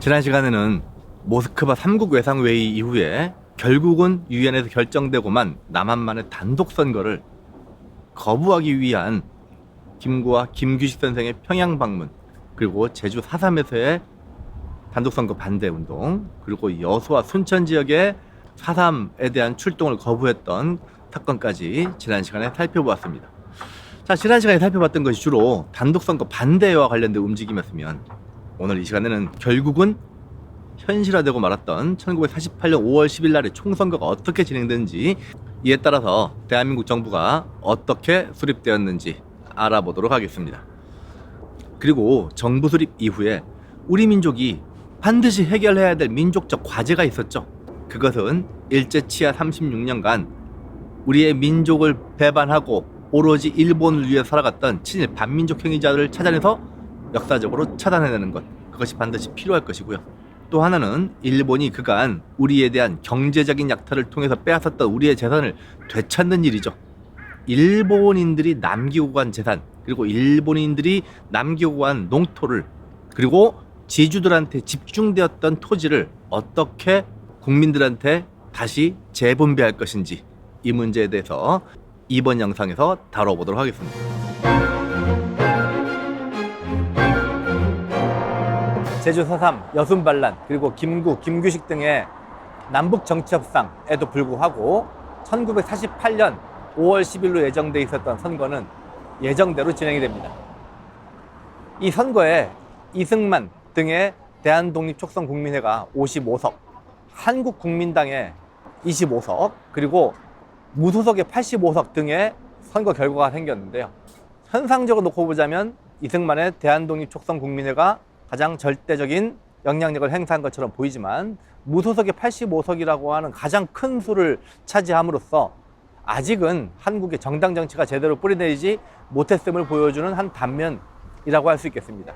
지난 시간에는 모스크바 3국 외상회의 이후에 결국은 유엔에서 결정되고만 남한만의 단독 선거를 거부하기 위한 김구와 김규식 선생의 평양 방문, 그리고 제주 4.3에서의 단독 선거 반대 운동, 그리고 여수와 순천 지역의 4.3에 대한 출동을 거부했던 사건까지 지난 시간에 살펴보았습니다. 자, 지난 시간에 살펴봤던 것이 주로 단독 선거 반대와 관련된 움직임이었으면, 오늘 이 시간에는 결국은 현실화되고 말았던 1948년 5월 10일 날의 총선거가 어떻게 진행됐는지, 이에 따라서 대한민국 정부가 어떻게 수립되었는지 알아보도록 하겠습니다. 그리고 정부 수립 이후에 우리 민족이 반드시 해결해야 될 민족적 과제가 있었죠. 그것은 일제 치하 36년간 우리의 민족을 배반하고 오로지 일본을 위해 살아갔던 친일 반민족 행위자들을 찾아내서 역사적으로 차단해내는 것, 그것이 반드시 필요할 것이고요. 또 하나는 일본이 그간 우리에 대한 경제적인 약탈을 통해서 빼앗았던 우리의 재산을 되찾는 일이죠. 일본인들이 남기고 간 재산, 그리고 일본인들이 남기고 간 농토를, 그리고 지주들한테 집중되었던 토지를 어떻게 국민들한테 다시 재분배할 것인지, 이 문제에 대해서 이번 영상에서 다뤄보도록 하겠습니다. 제주 4.3, 여순반란, 그리고 김구, 김규식 등의 남북 정치 협상에도 불구하고 1948년 5월 10일로 예정돼 있었던 선거는 예정대로 진행이 됩니다. 이 선거에 이승만 등의 대한독립촉선국민회가 55석, 한국국민당의 25석, 그리고 무소속의 85석 등의 선거 결과가 생겼는데요. 현상적으로 놓고 보자면 이승만의 대한독립촉선국민회가 가장 절대적인 영향력을 행사한 것처럼 보이지만, 무소속의 85석이라고 하는 가장 큰 수를 차지함으로써 아직은 한국의 정당 정치가 제대로 뿌리내리지 못했음을 보여주는 한 단면이라고 할 수 있겠습니다.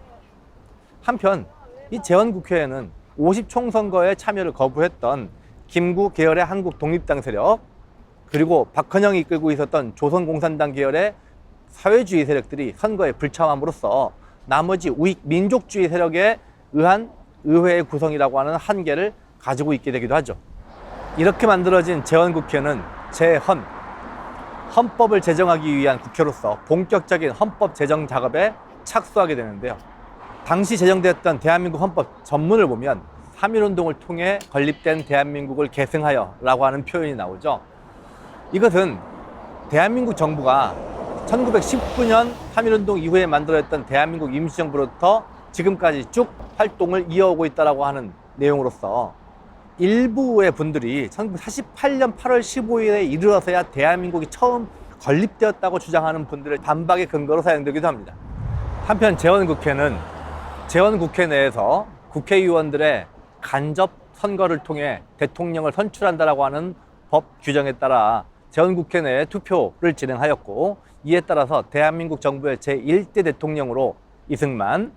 한편 이 재헌국회에는 50총선거에 참여를 거부했던 김구 계열의 한국 독립당 세력, 그리고 박헌영이 이끌고 있었던 조선공산당 계열의 사회주의 세력들이 선거에 불참함으로써 나머지 우익 민족주의 세력에 의한 의회의 구성이라고 하는 한계를 가지고 있게 되기도 하죠. 이렇게 만들어진 재헌국회는 헌법을 제정하기 위한 국회로서 본격적인 헌법 제정 작업에 착수하게 되는데요. 당시 제정되었던 대한민국 헌법 전문을 보면 3.1운동을 통해 건립된 대한민국을 계승하여 라고 하는 표현이 나오죠. 이것은 대한민국 정부가 1919년 3.1운동 이후에 만들어졌던 대한민국 임시정부로부터 지금까지 쭉 활동을 이어오고 있다고 하는 내용으로서, 일부의 분들이 1948년 8월 15일에 이르러서야 대한민국이 처음 건립되었다고 주장하는 분들의 반박의 근거로 사용되기도 합니다. 한편 재헌국회 내에서 국회의원들의 간접 선거를 통해 대통령을 선출한다라고 하는 법 규정에 따라 재헌국회 내에 투표를 진행하였고, 이에 따라서 대한민국 정부의 제1대 대통령으로 이승만,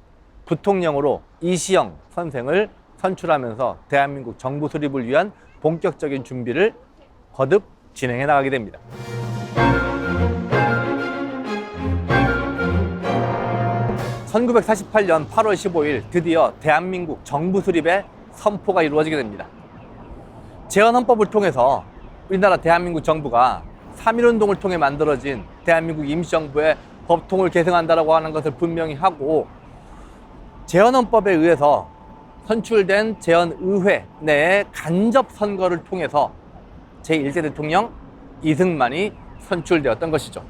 부통령으로 이시영 선생을 선출하면서 대한민국 정부 수립을 위한 본격적인 준비를 거듭 진행해 나가게 됩니다. (1948년 8월 15일) 드디어 대한민국 정부 수립의 선포가 이루어지게 됩니다. 재헌헌법을 통해서 우리나라 대한민국 정부가 3.1운동을 통해 만들어진 대한민국 임시정부의 법통을 계승한다라고 하는 것을 분명히 하고, 재헌헌법에 의해서 선출된 재헌의회 내에 간접 선거를 통해서 제1대 대통령 이승만이 선출되었던 것이죠.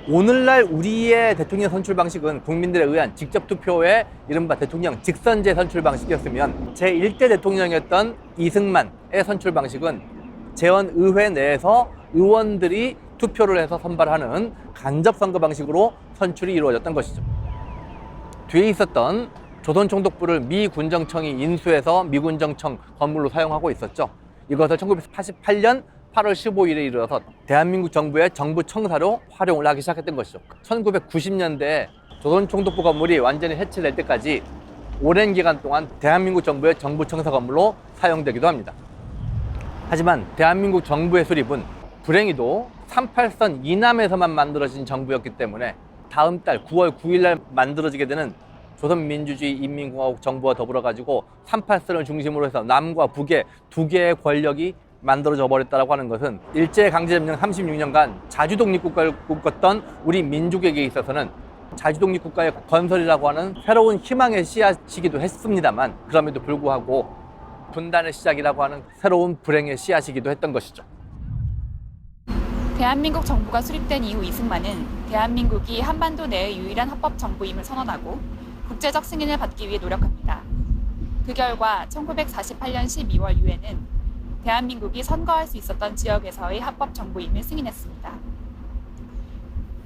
오늘날 우리의 대통령 선출 방식은 국민들에 의한 직접 투표의 이른바 대통령 직선제 선출 방식이었으면, 제1대 대통령이었던 이승만의 선출 방식은 재헌의회 내에서 의원들이 투표를 해서 선발하는 간접 선거 방식으로 선출이 이루어졌던 것이죠. 뒤에 있었던 조선총독부를 미 군정청이 인수해서 미군정청 건물로 사용하고 있었죠. 이것을 1988년 8월 15일에 이르러서 대한민국 정부의 정부청사로 활용을 하기 시작했던 것이죠. 1990년대에 조선총독부 건물이 완전히 해체될 때까지 오랜 기간 동안 대한민국 정부의 정부청사 건물로 사용되기도 합니다. 하지만 대한민국 정부의 수립은 불행히도 38선 이남에서만 만들어진 정부였기 때문에 다음 달 9월 9일 날 만들어지게 되는 조선민주주의 인민공화국 정부와 더불어 가지고 38선을 중심으로 해서 남과 북의 두 개의 권력이 만들어져 버렸다라고 하는 것은 일제강제점령 36년간 자주독립국가를 꿈꿨던 우리 민족에게 있어서는 자주독립국가의 건설이라고 하는 새로운 희망의 씨앗이기도 했습니다만, 그럼에도 불구하고 분단의 시작이라고 하는 새로운 불행의 씨앗이기도 했던 것이죠. 대한민국 정부가 수립된 이후 이승만은 대한민국이 한반도 내의 유일한 합법 정부임을 선언하고 국제적 승인을 받기 위해 노력합니다. 그 결과 1948년 12월 유엔은 대한민국이 선거할 수 있었던 지역에서의 합법 정부임을 승인했습니다.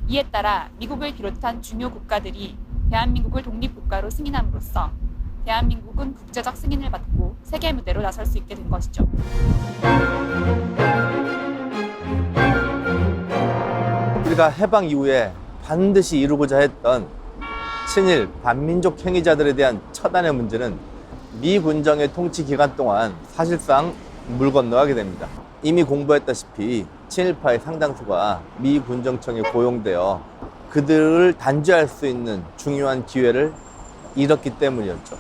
이에 따라 미국을 비롯한 주요 국가들이 대한민국을 독립국가로 승인함으로써 대한민국은 국제적 승인을 받고 세계 무대로 나설 수 있게 된 것이죠. 우리가 해방 이후에 반드시 이루고자 했던 친일 반민족 행위자들에 대한 처단의 문제는 미 군정의 통치 기간 동안 사실상 물 건너가게 됩니다. 이미 공부했다시피 친일파의 상당수가 미 군정청에 고용되어 그들을 단죄할 수 있는 중요한 기회를 잃었기 때문이었죠.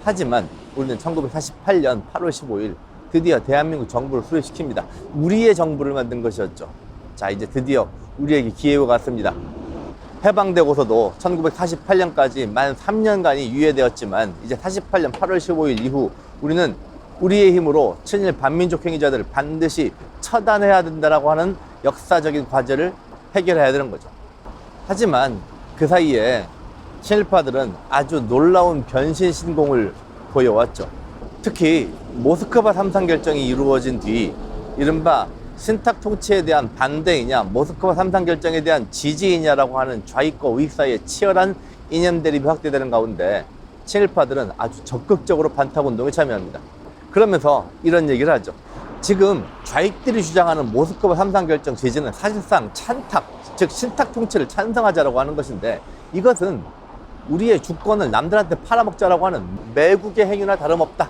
하지만 우리는 1948년 8월 15일 드디어 대한민국 정부를 수립시킵니다. 우리의 정부를 만든 것이었죠. 자, 이제 드디어 우리에게 기회가 왔습니다. 해방되고서도 1948년까지 만 3년간이 유예되었지만 이제 48년 8월 15일 이후 우리는 우리의 힘으로 친일 반민족 행위자들을 반드시 처단해야 된다라고 하는 역사적인 과제를 해결해야 되는 거죠. 하지만 그 사이에 친일파들은 아주 놀라운 변신 신공을 보여왔죠. 특히 모스크바 3.3 결정이 이루어진 뒤 이른바 신탁 통치에 대한 반대이냐 모스크바 3.3 결정에 대한 지지이냐라고 하는 좌익과 우익 사이에 치열한 이념 대립이 확대되는 가운데 친일파들은 아주 적극적으로 반탁운동에 참여합니다. 그러면서 이런 얘기를 하죠. 지금 좌익들이 주장하는 모스크바 3.3 결정 지지는 사실상 찬탁, 즉 신탁 통치를 찬성하자라고 하는 것인데, 이것은 우리의 주권을 남들한테 팔아먹자라고 하는 매국의 행위나 다름없다.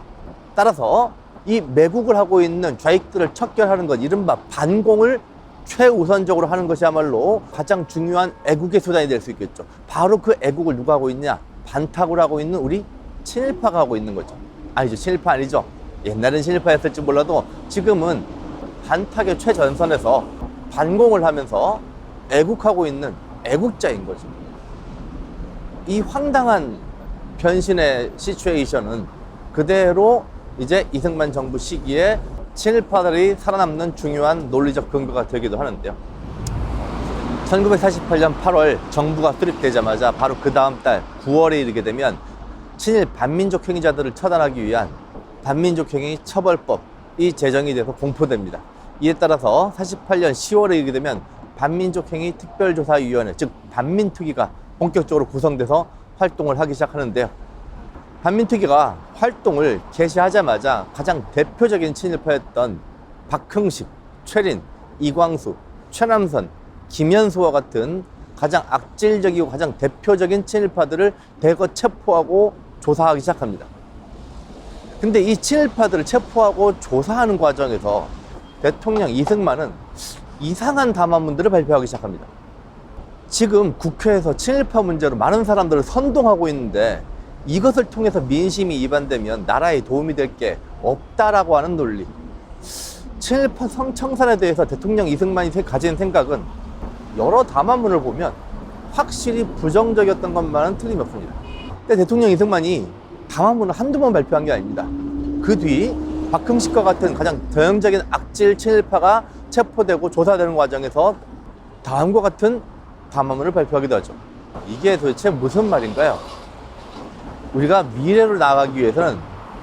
따라서 이 매국을 하고 있는 좌익들을 척결하는 것, 이른바 반공을 최우선적으로 하는 것이야말로 가장 중요한 애국의 수단이 될 수 있겠죠. 바로 그 애국을 누가 하고 있냐? 반탁을 하고 있는 우리 친일파가 하고 있는 거죠. 아니죠, 친일파 아니죠. 옛날엔 친일파였을지 몰라도 지금은 반탁의 최전선에서 반공을 하면서 애국하고 있는 애국자인 거죠. 이 황당한 변신의 시츄에이션은 그대로 이제 이승만 정부 시기에 친일파들이 살아남는 중요한 논리적 근거가 되기도 하는데요. 1948년 8월 정부가 수립되자마자 바로 그 다음 달 9월에 이르게 되면 친일 반민족 행위자들을 처단하기 위한 반민족행위 처벌법이 제정이 돼서 공포됩니다. 이에 따라서 48년 10월에 이르게 되면 반민족행위 특별조사위원회, 즉 반민특위가 본격적으로 구성돼서 활동을 하기 시작하는데요. 반민특위가 활동을 개시하자마자 가장 대표적인 친일파였던 박흥식, 최린, 이광수, 최남선, 김현수와 같은 가장 악질적이고 가장 대표적인 친일파들을 대거 체포하고 조사하기 시작합니다. 근데 이 친일파들을 체포하고 조사하는 과정에서 대통령 이승만은 이상한 담화문들을 발표하기 시작합니다. 지금 국회에서 친일파 문제로 많은 사람들을 선동하고 있는데 이것을 통해서 민심이 이반되면 나라에 도움이 될 게 없다라고 하는 논리. 친일파 성청산에 대해서 대통령 이승만이 가진 생각은 여러 담화문을 보면 확실히 부정적이었던 것만은 틀림없습니다. 근데 대통령 이승만이 담화문을 한두 번 발표한 게 아닙니다. 그 뒤 박흥식과 같은 가장 대형적인 악질 친일파가 체포되고 조사되는 과정에서 다음과 같은 담화문을 발표하기도 하죠. 이게 도대체 무슨 말인가요? 우리가 미래로 나아가기 위해서는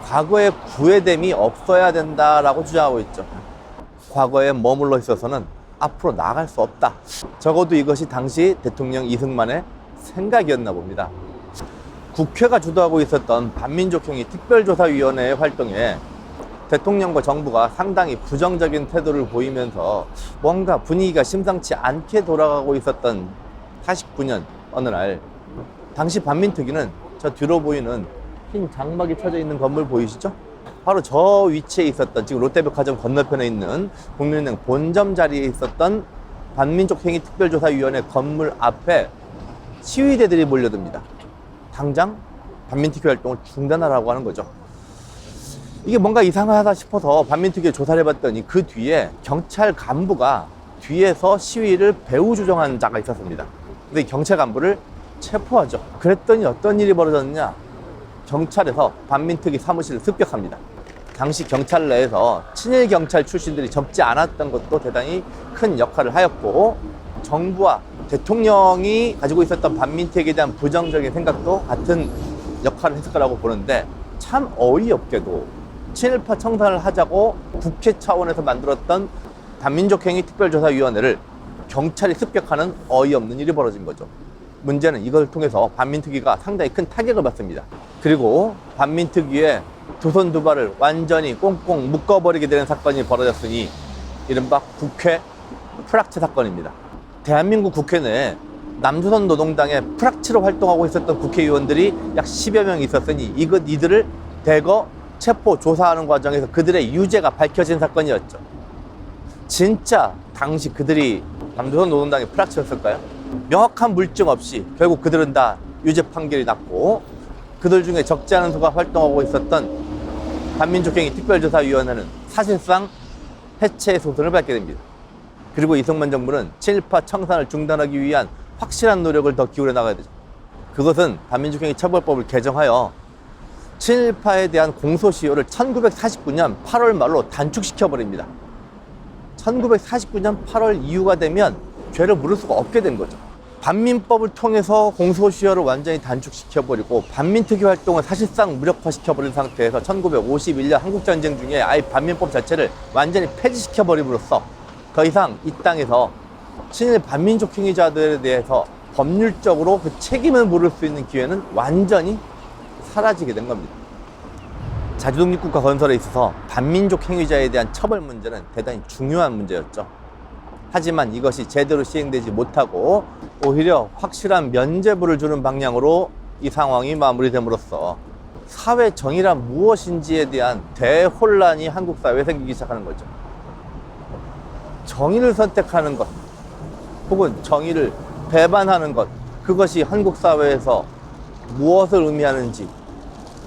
과거의 구애됨이 없어야 된다라고 주장하고 있죠. 과거에 머물러 있어서는 앞으로 나아갈 수 없다. 적어도 이것이 당시 대통령 이승만의 생각이었나 봅니다. 국회가 주도하고 있었던 반민족행위 특별조사위원회의 활동에 대통령과 정부가 상당히 부정적인 태도를 보이면서 뭔가 분위기가 심상치 않게 돌아가고 있었던 49년 어느 날, 당시 반민특위는 저 뒤로 보이는 흰 장막이 쳐져 있는 건물 보이시죠? 바로 저 위치에 있었던, 지금 롯데백화점 건너편에 있는 국민은행 본점 자리에 있었던 반민족행위 특별조사위원회 건물 앞에 시위대들이 몰려듭니다. 당장 반민특위 활동을 중단하라고 하는 거죠. 이게 뭔가 이상하다 싶어서 반민특위에 조사를 해봤더니 그 뒤에 경찰 간부가 뒤에서 시위를 배후 조종한 자가 있었습니다. 근데 이 경찰 간부를 체포하죠. 그랬더니 어떤 일이 벌어졌느냐, 경찰에서 반민특위 사무실을 습격합니다. 당시 경찰 내에서 친일 경찰 출신들이 적지 않았던 것도 대단히 큰 역할을 하였고, 정부와 대통령이 가지고 있었던 반민특위에 대한 부정적인 생각도 같은 역할을 했을 거라고 보는데, 참 어이없게도 친일파 청산을 하자고 국회 차원에서 만들었던 반민족행위 특별조사위원회를 경찰이 습격하는 어이없는 일이 벌어진 거죠. 문제는 이걸 통해서 반민특위가 상당히 큰 타격을 받습니다. 그리고 반민특위의 두손 두 발을 완전히 꽁꽁 묶어버리게 되는 사건이 벌어졌으니 이른바 국회 프락치 사건입니다. 대한민국 국회 내에 남조선 노동당의 프락치로 활동하고 있었던 국회의원들이 약 10여 명 있었으니 이들을 대거 체포 조사하는 과정에서 그들의 유죄가 밝혀진 사건이었죠. 진짜 당시 그들이 남조선 노동당의 프락치였을까요? 명확한 물증 없이 결국 그들은 다 유죄 판결이 났고, 그들 중에 적지 않은 수가 활동하고 있었던 반민족행위 특별조사위원회는 사실상 해체 소송을 받게 됩니다. 그리고 이승만 정부는 친일파 청산을 중단하기 위한 확실한 노력을 더 기울여 나가야 되죠. 그것은 반민족행위 처벌법을 개정하여 친일파에 대한 공소시효를 1949년 8월 말로 단축시켜버립니다. 1949년 8월 이후가 되면 죄를 물을 수가 없게 된 거죠. 반민법을 통해서 공소시효를 완전히 단축시켜버리고 반민특위 활동을 사실상 무력화시켜버린 상태에서 1951년 한국전쟁 중에 아예 반민법 자체를 완전히 폐지시켜버림으로써 더 이상 이 땅에서 친일 반민족 행위자들에 대해서 법률적으로 그 책임을 물을 수 있는 기회는 완전히 사라지게 된 겁니다. 자주독립국가 건설에 있어서 반민족 행위자에 대한 처벌 문제는 대단히 중요한 문제였죠. 하지만 이것이 제대로 시행되지 못하고 오히려 확실한 면죄부를 주는 방향으로 이 상황이 마무리됨으로써 사회 정의란 무엇인지에 대한 대혼란이 한국 사회에 생기기 시작하는 거죠. 정의를 선택하는 것 혹은 정의를 배반하는 것, 그것이 한국 사회에서 무엇을 의미하는지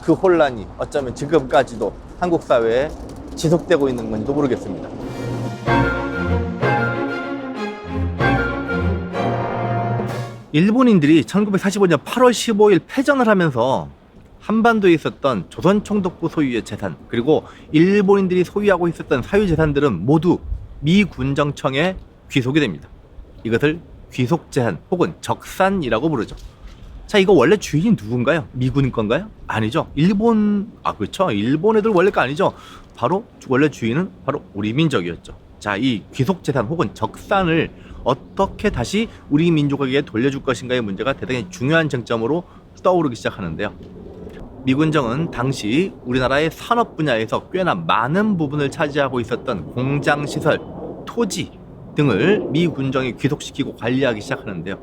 그 혼란이 어쩌면 지금까지도 한국 사회에 지속되고 있는 건지도 모르겠습니다. 일본인들이 1945년 8월 15일 패전을 하면서 한반도에 있었던 조선총독부 소유의 재산, 그리고 일본인들이 소유하고 있었던 사유재산들은 모두 미 군정청에 귀속이 됩니다. 이것을 귀속재산 혹은 적산이라고 부르죠. 자, 이거 원래 주인이 누군가요? 미군 건가요? 아니죠. 그렇죠. 일본 애들 원래가 아니죠. 바로 원래 주인은 바로 우리 민족이었죠. 자, 이 귀속재산 혹은 적산을 어떻게 다시 우리 민족에게 돌려줄 것인가의 문제가 대단히 중요한 쟁점으로 떠오르기 시작하는데요. 미군정은 당시 우리나라의 산업 분야에서 꽤나 많은 부분을 차지하고 있었던 공장시설, 토지 등을 미군정이 귀속시키고 관리하기 시작하는데요.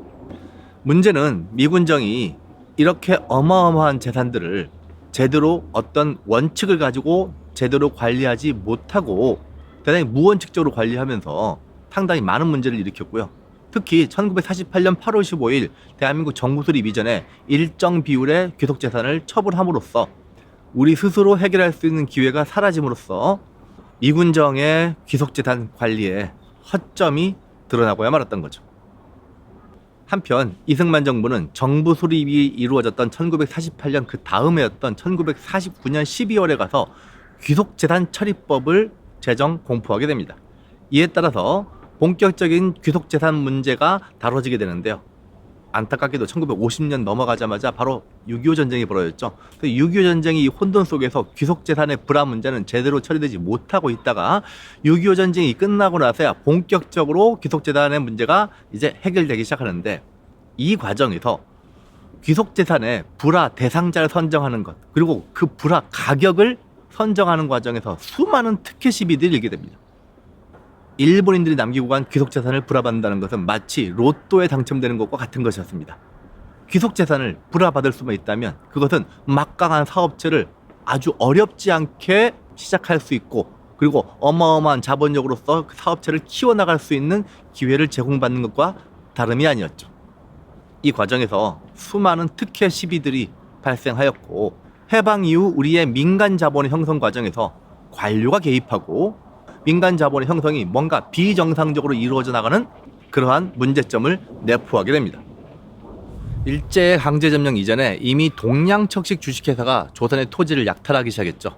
문제는 미군정이 이렇게 어마어마한 재산들을 제대로 어떤 원칙을 가지고 제대로 관리하지 못하고 대단히 무원칙적으로 관리하면서 상당히 많은 문제를 일으켰고요. 특히 1948년 8월 15일 대한민국 정부 수립 이전에 일정 비율의 귀속재산을 처분함으로써 우리 스스로 해결할 수 있는 기회가 사라짐으로써 미군정의 귀속재산 관리에 허점이 드러나고야 말았던 거죠. 한편 이승만 정부는 정부 수립이 이루어졌던 1948년 그 다음 해였던 1949년 12월에 가서 귀속재산 처리법을 제정 공포하게 됩니다. 이에 따라서 본격적인 귀속재산 문제가 다뤄지게 되는데요. 안타깝게도 1950년 넘어가자마자 바로 6.25 전쟁이 벌어졌죠. 6.25 전쟁이 이 혼돈 속에서 귀속재산의 불화 문제는 제대로 처리되지 못하고 있다가 6.25 전쟁이 끝나고 나서야 본격적으로 귀속재산의 문제가 이제 해결되기 시작하는데, 이 과정에서 귀속재산의 불화 대상자를 선정하는 것, 그리고 그 불화 가격을 선정하는 과정에서 수많은 특혜 시비들이 일게 됩니다. 일본인들이 남기고 간 귀속재산을 불화받는다는 것은 마치 로또에 당첨되는 것과 같은 것이었습니다. 귀속재산을 불화받을 수만 있다면 그것은 막강한 사업체를 아주 어렵지 않게 시작할 수 있고, 그리고 어마어마한 자본력으로서 그 사업체를 키워나갈 수 있는 기회를 제공받는 것과 다름이 아니었죠. 이 과정에서 수많은 특혜 시비들이 발생하였고, 해방 이후 우리의 민간 자본의 형성 과정에서 관료가 개입하고 민간 자본의 형성이 뭔가 비정상적으로 이루어져 나가는 그러한 문제점을 내포하게 됩니다. 일제 강제점령 이전에 이미 동양척식 주식회사가 조선의 토지를 약탈하기 시작했죠.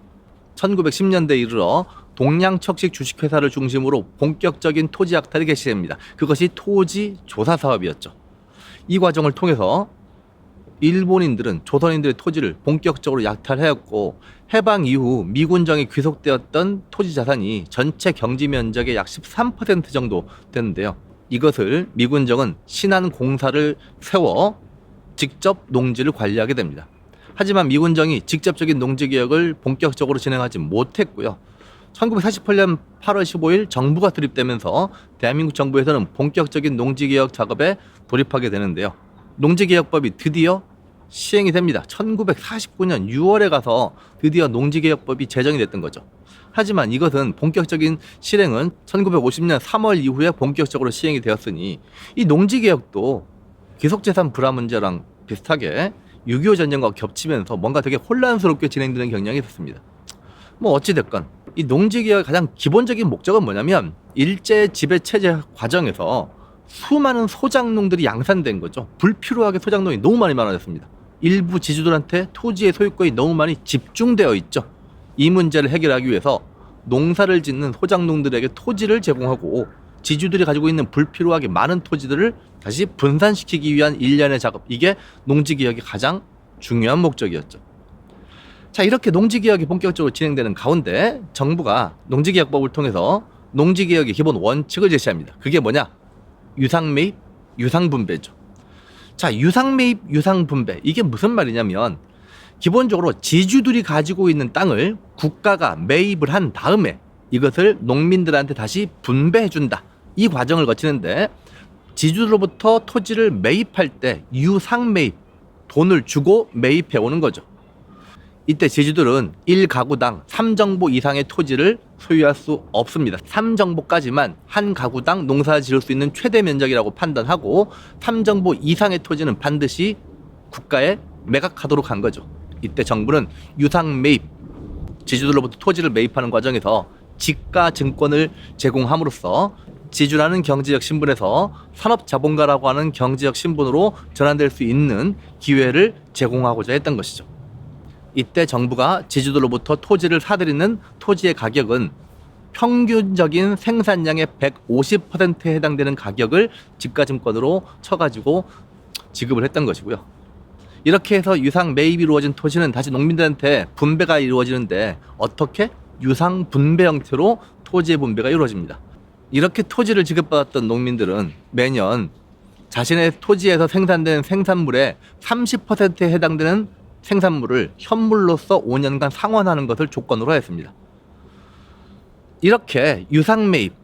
1910년대에 이르러 동양척식 주식회사를 중심으로 본격적인 토지 약탈이 개시됩니다. 그것이 토지 조사 사업이었죠. 이 과정을 통해서 일본인들은 조선인들의 토지를 본격적으로 약탈하였고, 해방 이후 미군정에 귀속되었던 토지 자산이 전체 경지 면적의 약 13% 정도 되는데요. 이것을 미군정은 신안공사를 세워 직접 농지를 관리하게 됩니다. 하지만 미군정이 직접적인 농지개혁을 본격적으로 진행하지 못했고요. 1948년 8월 15일 정부가 투입되면서 대한민국 정부에서는 본격적인 농지개혁 작업에 돌입하게 되는데요. 농지개혁법이 드디어 시행이 됩니다. 1949년 6월에 가서 드디어 농지개혁법이 제정이 됐던 거죠. 하지만 이것은 본격적인 실행은 1950년 3월 이후에 본격적으로 시행이 되었으니, 이 농지개혁도 귀속재산 불화 문제랑 비슷하게 6.25 전쟁과 겹치면서 뭔가 되게 혼란스럽게 진행되는 경향이 있었습니다. 뭐 어찌됐건 이 농지개혁의 가장 기본적인 목적은 뭐냐면, 일제 지배체제 과정에서 수많은 소작농들이 양산된 거죠. 불필요하게 소작농이 너무 많이 많아졌습니다. 일부 지주들한테 토지의 소유권이 너무 많이 집중되어 있죠. 이 문제를 해결하기 위해서 농사를 짓는 소작농들에게 토지를 제공하고, 지주들이 가지고 있는 불필요하게 많은 토지들을 다시 분산시키기 위한 일련의 작업, 이게 농지개혁의 가장 중요한 목적이었죠. 자, 이렇게 농지개혁이 본격적으로 진행되는 가운데 정부가 농지개혁법을 통해서 농지개혁의 기본 원칙을 제시합니다. 그게 뭐냐? 유상매입, 유상분배죠. 자, 유상매입, 유상분배, 이게 무슨 말이냐면, 기본적으로 지주들이 가지고 있는 땅을 국가가 매입을 한 다음에 이것을 농민들한테 다시 분배해준다. 이 과정을 거치는데, 지주들로부터 토지를 매입할 때 유상매입, 돈을 주고 매입해오는 거죠. 이때 지주들은 1가구당 3정보 이상의 토지를 소유할 수 없습니다. 3정보까지만 한 가구당 농사 지을 수 있는 최대 면적이라고 판단하고, 3정보 이상의 토지는 반드시 국가에 매각하도록 한 거죠. 이때 정부는 유상매입, 지주들로부터 토지를 매입하는 과정에서 지가증권을 제공함으로써 지주라는 경제적 신분에서 산업자본가라고 하는 경제적 신분으로 전환될 수 있는 기회를 제공하고자 했던 것이죠. 이때 정부가 지주들로부터 토지를 사들이는 토지의 가격은 평균적인 생산량의 150%에 해당되는 가격을 지가증권으로 쳐가지고 지급을 했던 것이고요. 이렇게 해서 유상 매입이 이루어진 토지는 다시 농민들한테 분배가 이루어지는데, 어떻게? 유상 분배 형태로 토지의 분배가 이루어집니다. 이렇게 토지를 지급받았던 농민들은 매년 자신의 토지에서 생산된 생산물의 30%에 해당되는 생산물을 현물로서 5년간 상환하는 것을 조건으로 했습니다. 이렇게 유상매입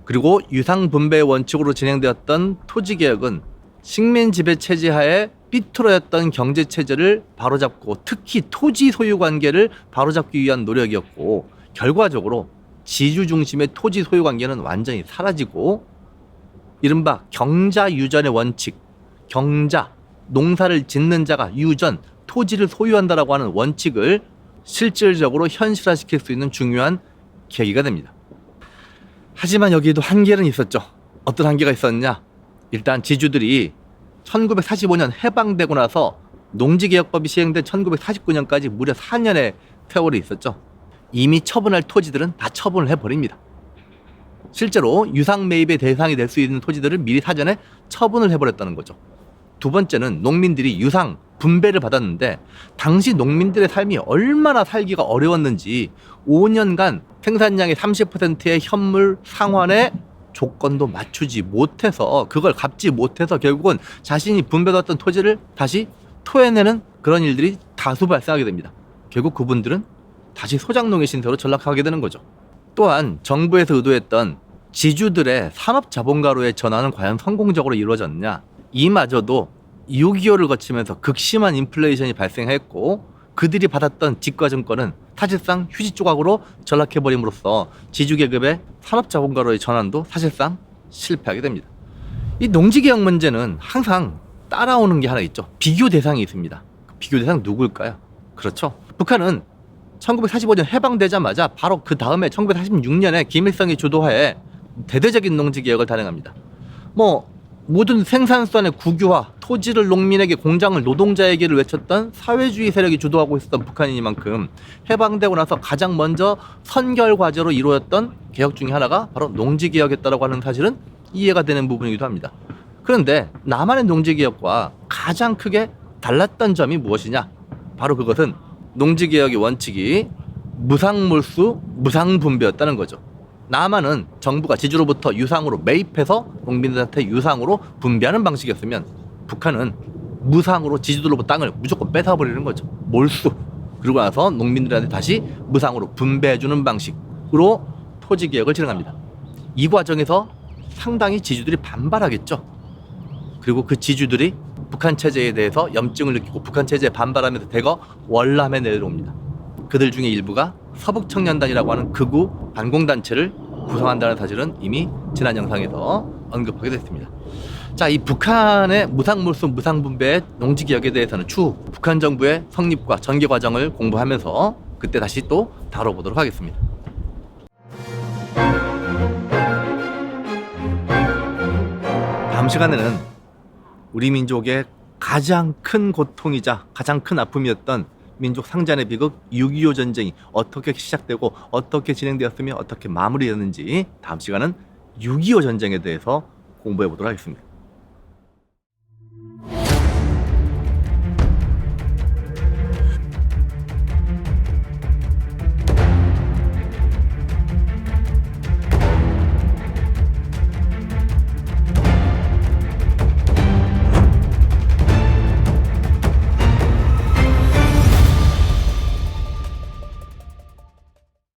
그리고 유상분배의 원칙으로 진행되었던 토지개혁은 식민 지배체제 하에 삐뚤어졌던 경제체제를 바로잡고, 특히 토지 소유 관계를 바로잡기 위한 노력이었고, 결과적으로 지주 중심의 토지 소유 관계는 완전히 사라지고, 이른바 경자 유전의 원칙, 경자, 농사를 짓는 자가 유전, 토지를 소유한다라고 하는 원칙을 실질적으로 현실화시킬 수 있는 중요한 계기가 됩니다. 하지만 여기에도 한계는 있었죠. 어떤 한계가 있었냐? 일단 지주들이 1945년 해방되고 나서 농지개혁법이 시행된 1949년까지 무려 4년의 세월이 있었죠. 이미 처분할 토지들은 다 처분을 해버립니다. 실제로 유상매입의 대상이 될 수 있는 토지들을 미리 사전에 처분을 해버렸다는 거죠. 두 번째는 농민들이 유상 분배를 받았는데, 당시 농민들의 삶이 얼마나 살기가 어려웠는지 5년간 생산량의 30%의 현물 상환에 조건도 맞추지 못해서, 그걸 갚지 못해서 결국은 자신이 분배받았던 토지를 다시 토해내는 그런 일들이 다수 발생하게 됩니다. 결국 그분들은 다시 소작농의 신세로 전락하게 되는 거죠. 또한 정부에서 의도했던 지주들의 산업자본가로의 전환은 과연 성공적으로 이루어졌냐? 이마저도 6.25를 거치면서 극심한 인플레이션이 발생했고, 그들이 받았던 직가증권은 사실상 휴지 조각으로 전락해버림으로써 지주계급의 산업자본가로의 전환도 사실상 실패하게 됩니다. 이 농지개혁 문제는 항상 따라오는 게 하나 있죠. 비교 대상이 있습니다. 비교 대상 누굴까요? 그렇죠. 북한은 1945년 해방되자마자 바로 그 다음에 1946년에 김일성의 주도하에 대대적인 농지개혁을 단행합니다. 모든 생산선의 국유화, 토지를 농민에게, 공장을 노동자에게를 외쳤던 사회주의 세력이 주도하고 있었던 북한이니만큼 해방되고 나서 가장 먼저 선결 과제로 이루어졌던 개혁 중에 하나가 바로 농지개혁이었다고 하는 사실은 이해가 되는 부분이기도 합니다. 그런데 남한의 농지개혁과 가장 크게 달랐던 점이 무엇이냐? 바로 그것은 농지개혁의 원칙이 무상몰수, 무상분배였다는 거죠. 남한은 정부가 지주로부터 유상으로 매입해서 농민들한테 유상으로 분배하는 방식이었으면 북한은 무상으로 지주들로부터 땅을 무조건 뺏어버리는 거죠. 몰수. 그러고 나서 농민들한테 다시 무상으로 분배해주는 방식으로 토지개혁을 진행합니다. 이 과정에서 상당히 지주들이 반발하겠죠. 그리고 그 지주들이 북한 체제에 대해서 염증을 느끼고 북한 체제에 반발하면서 대거 월남에 내려옵니다. 그들 중에 일부가 서북청년단이라고 하는 극우 반공단체를 구성한다는 사실은 이미 지난 영상에서 언급하게 됐습니다. 자, 이 북한의 무상몰수 무상분배의 농지개혁에 대해서는 추후 북한 정부의 성립과 전개 과정을 공부하면서 그때 다시 또 다뤄보도록 하겠습니다. 다음 시간에는 우리 민족의 가장 큰 고통이자 가장 큰 아픔이었던 민족 상잔의 비극 6.25 전쟁이 어떻게 시작되고 어떻게 진행되었으며 어떻게 마무리되었는지 다음 시간은 6.25 전쟁에 대해서 공부해 보도록 하겠습니다.